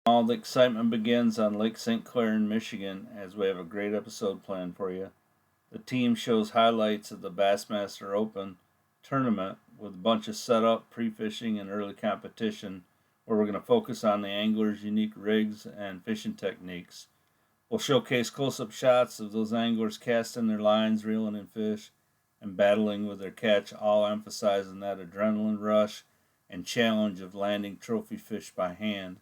All the excitement begins on Lake St. Clair in Michigan as we have a great episode planned for you. The team shows highlights of the Bassmaster Open tournament with a bunch of setup, pre-fishing, and early competition where we're going to focus on the anglers' unique rigs and fishing techniques. We'll showcase close-up shots of those anglers casting their lines, reeling in fish, and battling with their catch, all emphasizing that adrenaline rush and challenge of landing trophy fish by hand.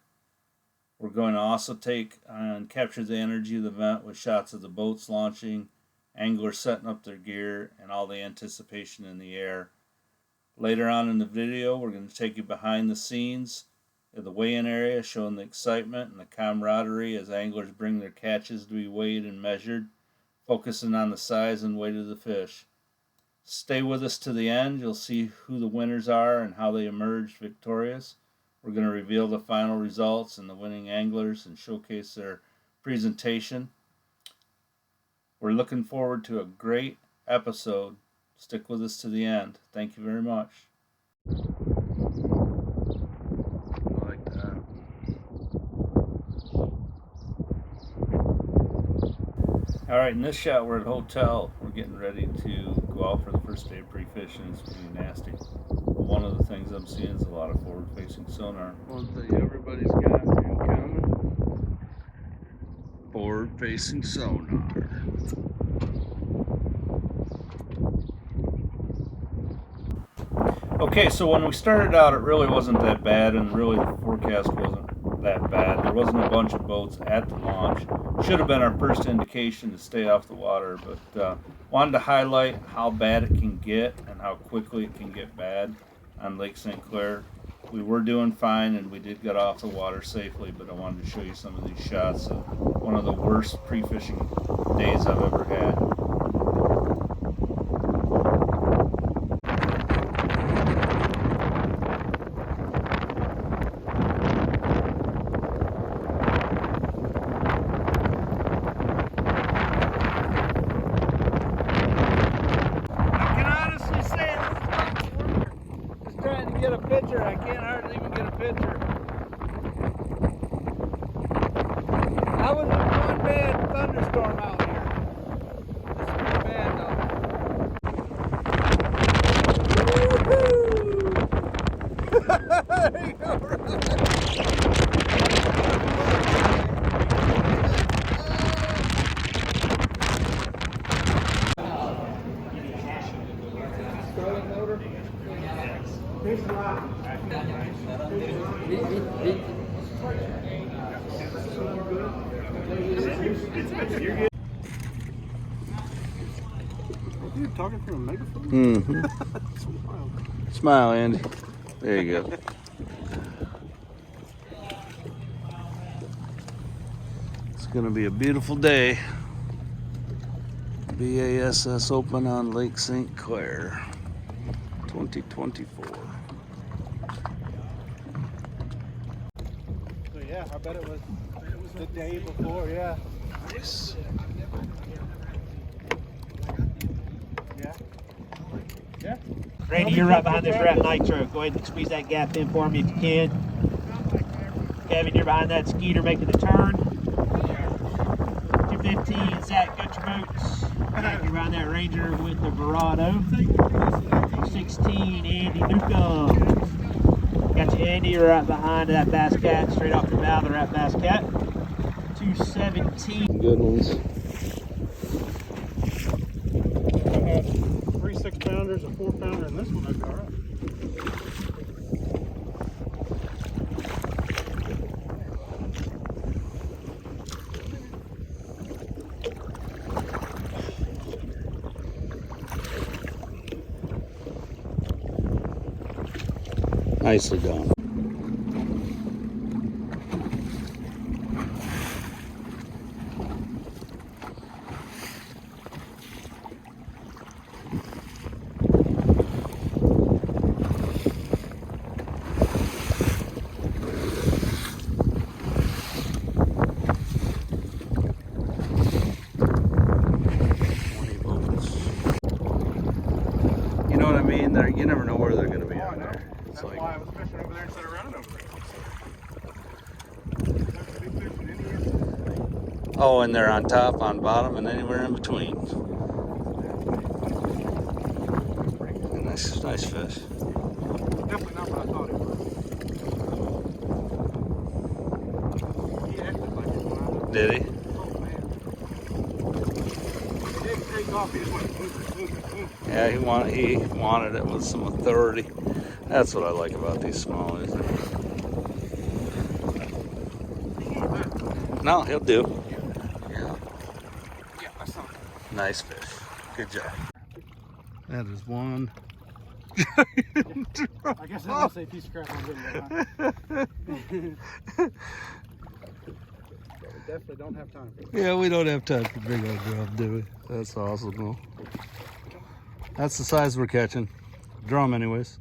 We're going to also take and capture the energy of the event with shots of the boats launching, anglers setting up their gear, and all the anticipation in the air. Later on in the video, we're going to take you behind the scenes of the weigh-in area, showing the excitement and the camaraderie as anglers bring their catches to be weighed and measured, focusing on the size and weight of the fish. Stay with us to the end. You'll see who the winners are and how they emerged victorious. We're going to reveal the final results and the winning anglers and showcase their presentation. We're looking forward to a great episode. Stick with us to the end. Thank you very much. I like that. Alright, in this shot we're at a hotel. We're getting ready to go out for the first day of pre-fishing. It's going to be nasty. One of the things I'm seeing is a lot of forward-facing sonar. One thing everybody's got in common: forward-facing sonar. Okay, so when we started out, it really wasn't that bad, and really the forecast wasn't that bad. There wasn't a bunch of boats at the launch. Should have been our first indication to stay off the water, but wanted to highlight how bad it can get and how quickly it can get bad on Lake St. Clair. We were doing fine and we did get off the water safely, but I wanted to show you some of these shots of one of the worst pre-fishing days I've ever had. Get a picture. I can't hardly even get a picture. I was in one bad thunderstorm out here. This is pretty bad though. There you go, Thanks a lot. You're talking from a megaphone? Mm-hmm. Smile, Andy. There you go. It's going to be a beautiful day. BASS Open on Lake St. Clair 2024. So yeah, I bet it was the day before, yeah. Nice. Yeah. Yeah. Randy, you're right behind this wrap nitro. Go ahead and squeeze that gap in for me if you can. Kevin, you're behind that skeeter making the turn. 215, Zach, got your boats. You're behind that Ranger with the Verado. 216, Andy Newcomb. Got you, Andy, you're right behind that Bass Cat, straight off the bow of the Rat Bass Cat. 217. Good ones. I had 3 6-pounders, a 4-pounder, and this one I'd be all right. Nicely done. You know what I mean? You never know where they're going to be on there. That's why I was fishing over there Oh, and they're on top, on bottom, and anywhere in between. Nice fish. Definitely not what I thought it was. He acted like it when I looked. Did he? Oh man. He didn't take off, he just went boom, boom, boom. Yeah, he wanted it with some authority. That's what I like about these smallies. No, he'll do. Yeah. Yeah, that's something. Nice fish. Good job. That is one. I guess that must say piece of crap on video, huh? We definitely don't have time for that. Yeah, we don't have time for big old drum, do we? That's awesome, though. That's the size we're catching. Drum, anyways.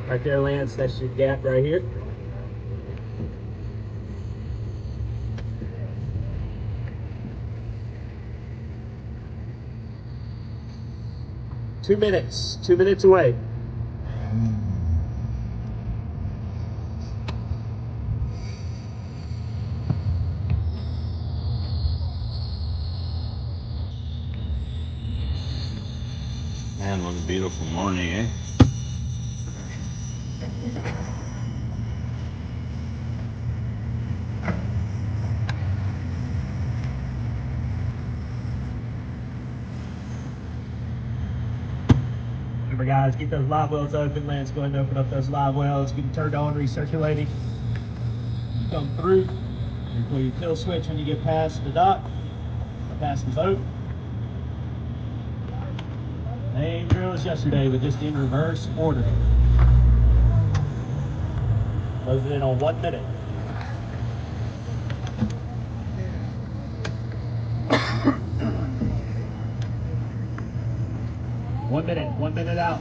Right there, Lance, that's your gap right here. Two minutes away. Man, what a beautiful morning, eh? Remember, guys, get those live wells open. Lance, go ahead and open up those live wells. Get them turned on, recirculating. You come through. You pull your kill switch when you get past the dock, past the boat. Same drill as yesterday, but just in reverse order. Close it in on 1 minute. One minute out.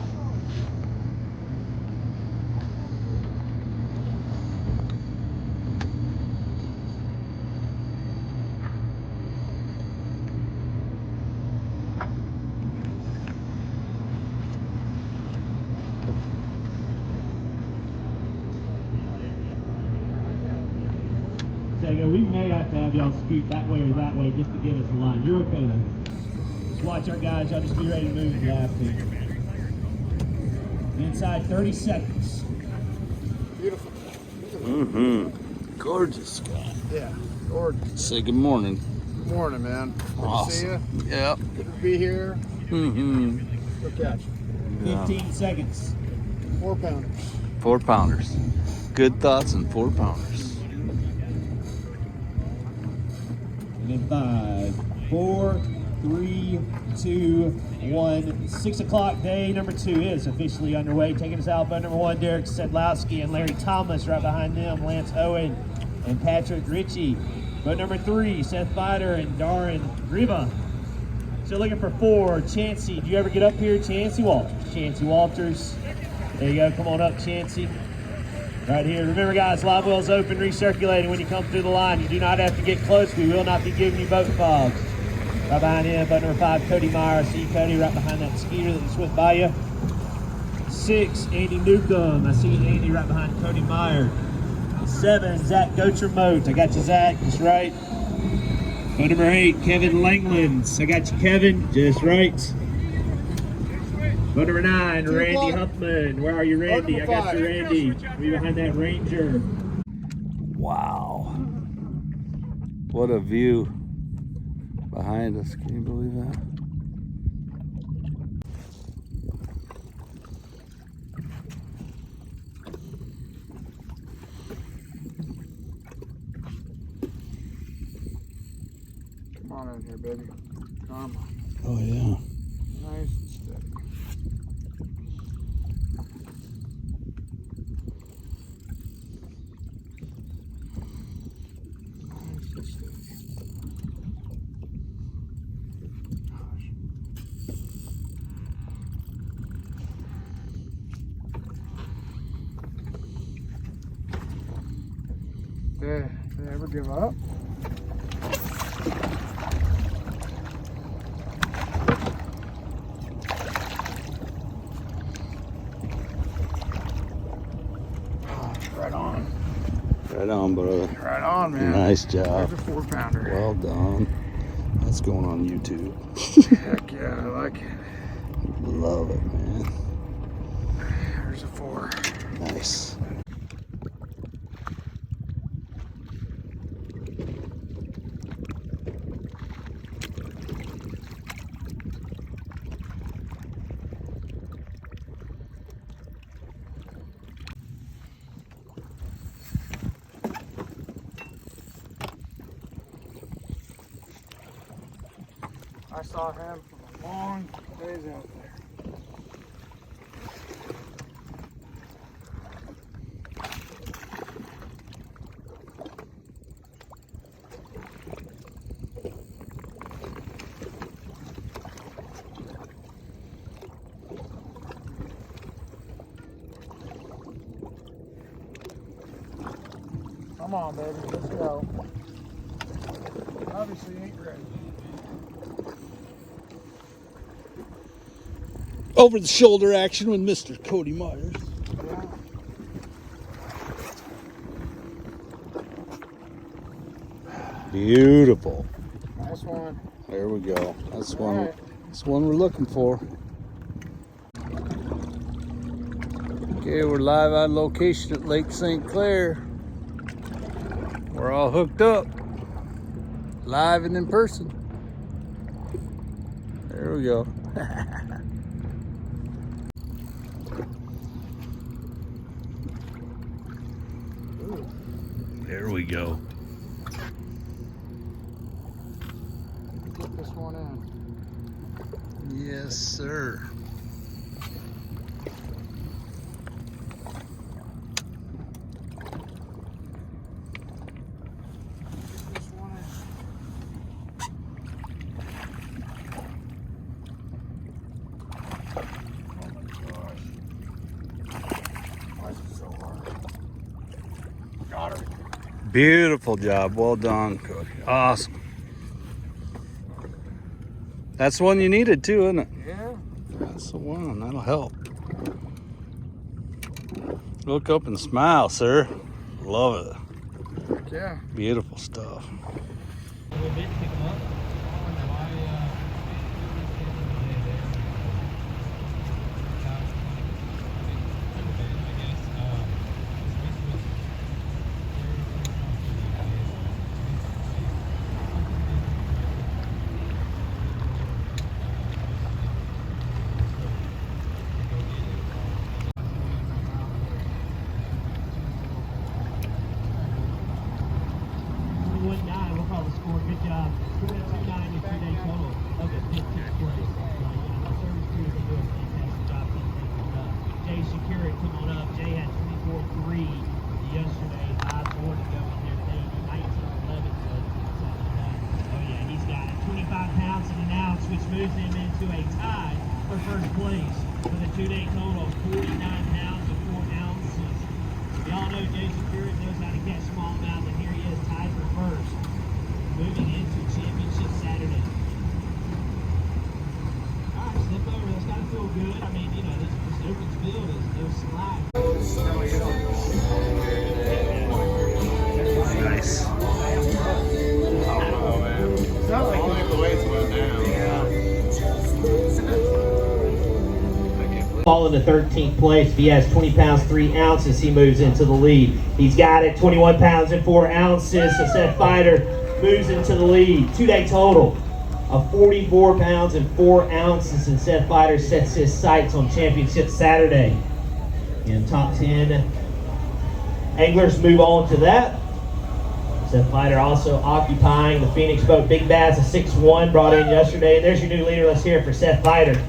We may have to have y'all scoot that way or that way just to give us a line. You're okay though. Just watch our guys. Y'all just be ready to move if you have to. Inside 30 seconds. Beautiful. Gorgeous sky. Yeah, gorgeous. Say good morning. Good morning, man. Good Awesome. to see you. Yeah. Good to be here. Good catch. 15 seconds. 4 pounders. 4 pounders. Good thoughts and 4 pounders. And in 5, 4, 3, 2, 1. 6 o'clock, day number 2 is officially underway. Taking us out, boat number 1, Derek Sedlowski and Larry Thomas. Right behind them, Lance Owen and Patrick Ritchie. Boat number 3, Seth Fider and Darren Riva. So looking for 4, Chancey. Do you ever get up here? Chancey Walters. Chancey Walters. There you go. Come on up, Chancey. Right here. Remember, guys, live wells open, recirculating when you come through the line. You do not have to get close. We will not be giving you boat fogs. Right behind him, boat number 5, Cody Meyer. I see you, Cody, right behind that skeeter that just went by you. 6, Andy Newcomb. I see Andy right behind Cody Meyer. 7, Zach Goetremote. I got you, Zach, just right. Boat number 8, Kevin Langlands. I got you, Kevin, just right. Boat number 9, 2 Randy o'clock. Huffman. Where are you, Randy? I number got you, 5. Randy. We behind that Ranger. Wow. What a view behind us. Can you believe that? Come on in here, baby. Come on. Oh, yeah. Nice and steady. Nice and steady. Gosh. Did they ever give up? Right on. Right on, brother. Right on, man. Nice job. There's a 4-pounder. Well done. That's going on YouTube. Heck yeah, I like it. Love it, man. There's a 4. Nice. I saw him from a long ways out there. Come on, baby, let's go. Obviously ain't ready. Over the shoulder action with Mr. Cody Myers. Yeah. Beautiful. Nice one. There we go. That's All one. right. That's one we're looking for. Okay, we're live on location at Lake St. Clair. We're all hooked up, live and in person. There we go. There we go. Get this one in. Yes, sir. Get this one in. Oh my gosh. Why is it so hard? Got her. Beautiful job. Well done, Cody. Awesome. That's the one you needed too, isn't it? Yeah. That's the one. That'll help. Look up and smile, sir. Love it. Heck yeah. Beautiful stuff. A little bit, pick them up. Good job. 209 your 3-day total. Okay, 15th place. The service crew is doing a fantastic job. Jay Security, come on up. Jay had 24.3 yesterday. 5 more to go in there today. 19.11. So, oh yeah, he's got 25 pounds in an ounce, which moves him into a tie for first place with a 2-day total of 49 pounds and 4 ounces. Y'all know Jay Security knows how to catch smallmouth, and here he is tied for first. Moving into championship Saturday. All right, slip over. That's got to feel good. I mean, you know, this open field is no slack. Nice. Oh, man. Only if the weights went down. Yeah. fall into 13th place. If he has 20 pounds 3 ounces, he moves into the lead. He's got it 21 pounds and 4 ounces. So Seth Fighter moves into the lead. 2-day total of 44 pounds and 4 ounces, and Seth Fighter sets his sights on Championship Saturday. And top 10 anglers move on to that. Seth Fighter also occupying the Phoenix boat Big Bass, a 6'1", brought in yesterday. And there's your new leader. Let's hear it for Seth Fighter.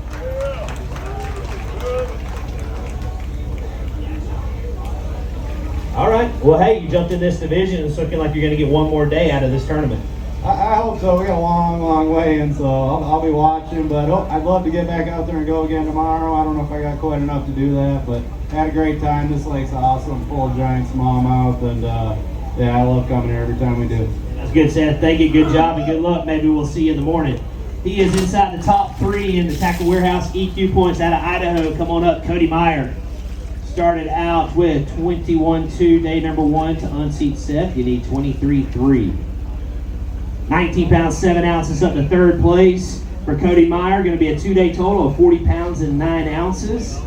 All right. Well, hey, you jumped in this division. It's looking like you're going to get one more day out of this tournament. I hope so. We got a long, long way in, so I'll be watching. But I'd love to get back out there and go again tomorrow. I don't know if I got quite enough to do that, but had a great time. This lake's awesome, full of giant smallmouth, and yeah, I love coming here every time we do. That's good, Seth. Thank you. Good job and good luck. Maybe we'll see you in the morning. He is inside the top 3 in the Tackle Warehouse EQ points out of Idaho. Come on up, Cody Meyer. Started out with 21-2, day number 1 to unseat Seth. You need 23-3. 19 pounds 7 ounces up to 3rd place for Cody Meyer. Going to be a 2-day total of 40 pounds and 9 ounces.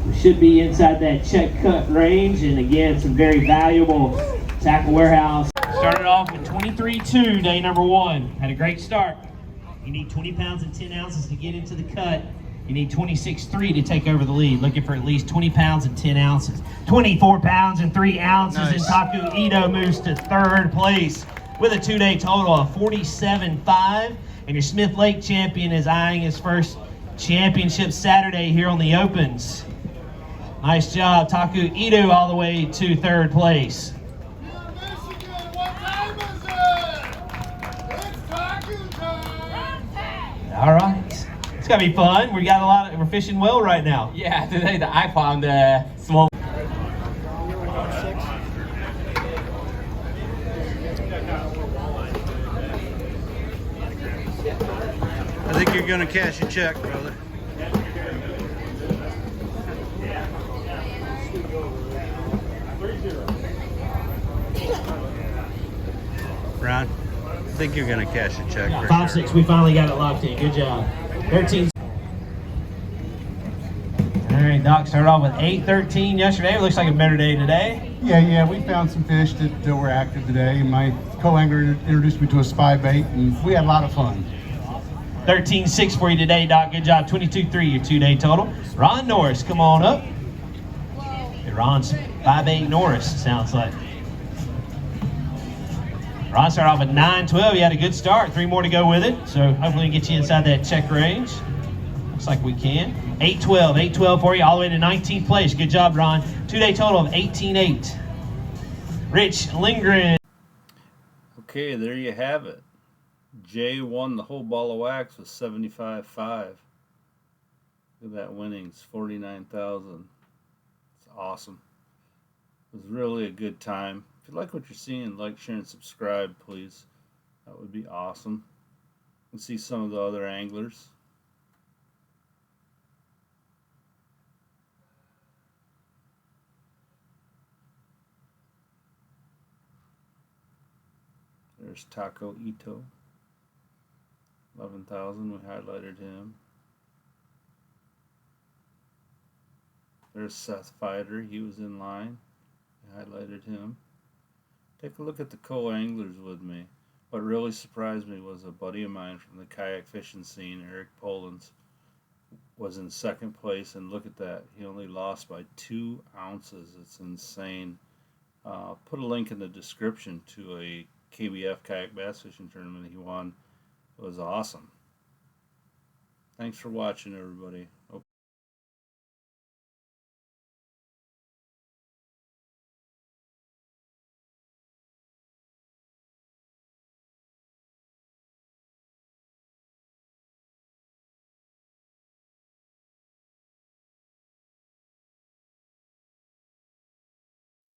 We should be inside that check cut range, and again, some very valuable Tackle Warehouse. Started off with 23-2, day number 1. Had a great start. You need 20 pounds and 10 ounces to get into the cut. You need 26-3 to take over the lead. Looking for at least 20 pounds and 10 ounces. 24 pounds and 3 ounces, nice. And Taku Ito moves to 3rd place with a 2-day total of 47.5. And your Smith Lake champion is eyeing his first championship Saturday here on the Opens. Nice job, Taku Ito, all the way to 3rd place. All right. It's gonna be fun. We're fishing well right now. Yeah, today I found small. I think you're gonna cash a check, brother. Ron, I think you're gonna cash a check. Yeah, for 5-6. sure. We finally got it locked in. Good job. 13. All right, Doc. Started off with 8-13 yesterday. It looks like a better day today. Yeah, we found some fish that were active today, and my co-angler introduced me to a spy bait, and we had a lot of fun. 13-6 for you today, Doc. Good job. 22-3, your 2-day total. Ron Norris, come on up. Hey, Ron's 5'8" Norris, sounds like. Ron started off at 9-12. He had a good start. 3 more to go with it. So hopefully we can get you inside that check range. Looks like we can. 8-12. 8-12 for you all the way to 19th place. Good job, Ron. 2-day total of 18-8. Rich Lindgren. Okay, there you have it. Jay won the whole ball of wax with 75.5. Look at that winnings, 49,000. It's awesome. It was really a good time. If you like what you're seeing, like, share, and subscribe, please. That would be awesome. You can see some of the other anglers. There's Taco Ito. 11,000, we highlighted him. There's Seth Fighter, he was in line. We highlighted him. Take a look at the co-anglers with me. What really surprised me was a buddy of mine from the kayak fishing scene, Eric Polans, was in 2nd place, and look at that. He only lost by 2 ounces. It's insane. Put a link in the description to a KBF kayak bass fishing tournament he won. It was awesome. Thanks for watching, everybody.